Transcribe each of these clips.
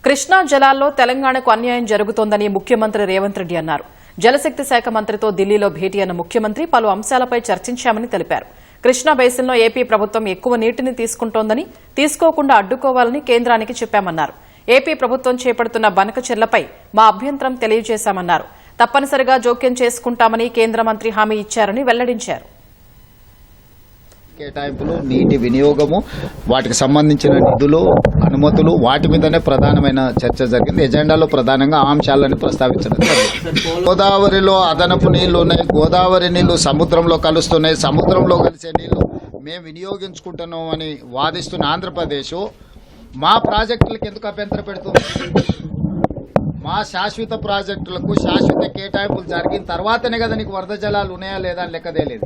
కృష్ణా జలాల్లో తెలంగాణకు అన్యాయం జరుగుతోందని ముఖ్యమంత్రి రేవంత్ రెడ్డి అన్నారు. జలశక్తి శాఖ మంత్రితో ఢిల్లీలో భేటీ అయిన ముఖ్యమంత్రి పలు అంశాలపై చర్చించామని తెలిపారు. కృష్ణా బేసిన్లో ఏపీ ప్రభుత్వం ఎక్కువ నీటిని తీసుకుంటోందని, తీసుకోకుండా అడ్డుకోవాలని కేంద్రానికి చెప్పామన్నారు. ఏపీ ప్రభుత్వం చేపడుతున్న బనకచెర్లపై మా అభ్యంతరం తెలియజేశామన్నారు. తప్పనిసరిగా జోక్యం చేసుకుంటామని కేంద్ర మంత్రి హామీ ఇచ్చారని వెల్లడించారు. కేటాయింపులు, నీటి వినియోగము, వాటికి సంబంధించిన నిధులు, అనుమతులు, వాటి మీదనే ప్రధానమైన చర్చ జరిగింది. ఎజెండాలో ప్రధానంగా ఆ అంశాలను ప్రస్తావించడం జరిగింది. గోదావరిలో అదనపు నీళ్లు ఉన్నాయి, గోదావరి నీళ్లు సముద్రంలో కలుస్తున్నాయి, సముద్రంలో కలిసే నీళ్లు మేము వినియోగించుకుంటున్నాం అని వాదిస్తున్న ఆంధ్రప్రదేశ్ మా ప్రాజెక్టులకు ఎందుకు అభ్యంతరం పెడుతుంది? మా శాశ్వత ప్రాజెక్టులకు శాశ్వత కేటాయింపులు జరిగిన తర్వాతనే కదా నీకు వరద జలాలు ఉన్నాయా లేదా అని లెక్కదే లేదు.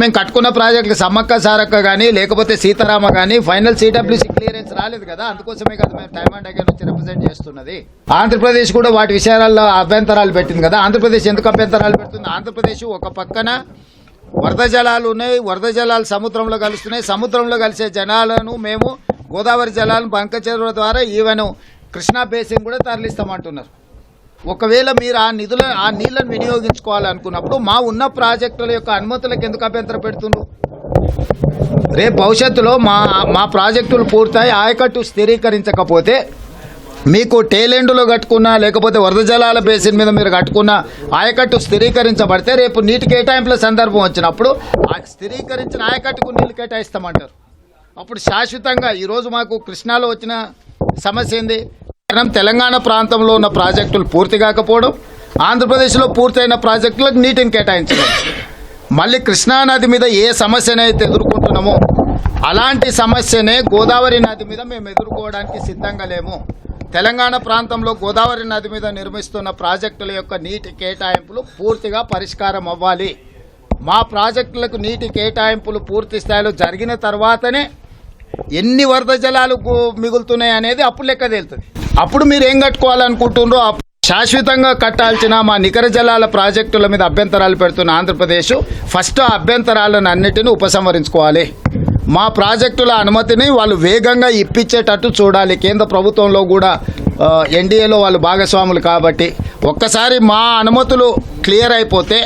మేము కట్టుకున్న ప్రాజెక్టులు సమ్మక్క సారక్క కానీ లేకపోతే సీతారామ కానీ ఫైనల్ సిడబ్ల్యూసీ క్లియరెన్స్ రాలేదు కదా. అందుకోసమే కదా మేము టైమ్ అండ్ అగైన్ వచ్చి రిప్రజెంట్ చేస్తున్నది. ఆంధ్రప్రదేశ్ కూడా వాటి విషయాల్లో అభ్యంతరాలు పెట్టింది కదా. ఆంధ్రప్రదేశ్ ఎందుకు అభ్యంతరాలు పెడుతుంది? ఆంధ్రప్రదేశ్ ఒక పక్కన వరద జలాలు ఉన్నాయి, వరద జలాలు సముద్రంలో కలుస్తున్నాయి, సముద్రంలో కలిసే జలాలను మేము గోదావరి జలాలను బంకచెరువుల ద్వారా ఈవెన్ కృష్ణా బేసిన్ కూడా తరలిస్తామంటున్నారు. ఒకవేళ మీరు ఆ నీళ్లను వినియోగించుకోవాలనుకున్నప్పుడు మా ఉన్న ప్రాజెక్టుల యొక్క అనుమతులకు ఎందుకు అభ్యంతరం పెడుతున్నారు? రేపు భవిష్యత్తులో మా ప్రాజెక్టులు పూర్తయి ఆయకట్టు స్థిరీకరించకపోతే మీకు టేలెండ్లో కట్టుకున్న లేకపోతే వరద జలాల బేసిన్ మీద మీరు కట్టుకున్న ఆయకట్టు స్థిరీకరించబడితే రేపు నీటి కేటాయింపుల సందర్భం వచ్చినప్పుడు ఆ స్థిరీకరించిన ఆయకట్టుకు నీళ్లు కేటాయిస్తామంటారు. అప్పుడు శాశ్వతంగా ఈరోజు మాకు కృష్ణాలో వచ్చిన సమస్య ఏంది? తెలంగాణ ప్రాంతంలో ఉన్న ప్రాజెక్టులు పూర్తి కాకపోవడం, ఆంధ్రప్రదేశ్లో పూర్తయిన ప్రాజెక్టులకు నీటిని కేటాయించడం. మళ్ళీ కృష్ణానది మీద ఏ సమస్యనైతే ఎదుర్కొంటున్నామో అలాంటి సమస్యనే గోదావరి నది మీద మేము ఎదుర్కోవడానికి సిద్ధంగా లేము. తెలంగాణ ప్రాంతంలో గోదావరి నది మీద నిర్మిస్తున్న ప్రాజెక్టుల యొక్క నీటి కేటాయింపులు పూర్తిగా పరిష్కారం అవ్వాలి. మా ప్రాజెక్టులకు నీటి కేటాయింపులు పూర్తి స్థాయిలో జరిగిన తర్వాతనే ఎన్ని వరద జలాలు మిగులుతున్నాయి అనేది అప్పుడు లెక్క తేలుతుంది. అప్పుడు మీరు ఏం కట్టుకోవాలనుకుంటున్నారో శాశ్వతంగా కట్టాల్సిన మా నికర జలాల ప్రాజెక్టుల మీద అభ్యంతరాలు పెడుతున్న ఆంధ్రప్రదేశ్ ఫస్ట్ ఆ అభ్యంతరాలను అన్నిటినీ ఉపసంహరించుకోవాలి. మా ప్రాజెక్టుల అనుమతిని వాళ్ళు వేగంగా ఇప్పించేటట్టు చూడాలి. కేంద్ర ప్రభుత్వంలో కూడా ఎన్డీఏలో వాళ్ళు భాగస్వాములు కాబట్టి ఒక్కసారి మా అనుమతులు క్లియర్ అయిపోతే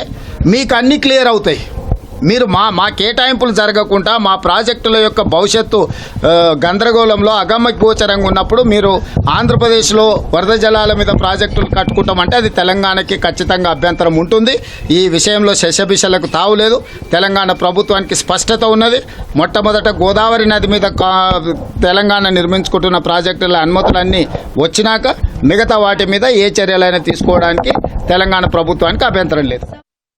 మీకు అన్నీ క్లియర్ అవుతాయి. మీరు మా కేటాయింపులు జరగకుండా మా ప్రాజెక్టుల యొక్క భవిష్యత్తు గందరగోళంలో అగమ్య గోచరంగా ఉన్నప్పుడు మీరు ఆంధ్రప్రదేశ్లో వరద జలాల మీద ప్రాజెక్టులు కట్టుకుంటామంటే అది తెలంగాణకి ఖచ్చితంగా అభ్యంతరం ఉంటుంది. ఈ విషయంలో శశబిషలకు తావులేదు. తెలంగాణ ప్రభుత్వానికి స్పష్టత ఉన్నది. మొట్టమొదట గోదావరి నది మీద తెలంగాణ నిర్మించుకుంటున్న ప్రాజెక్టుల అనుమతులన్నీ వచ్చినాక మిగతా వాటి మీద ఏ చర్యలైనా తీసుకోవడానికి తెలంగాణ ప్రభుత్వానికి అభ్యంతరం లేదు.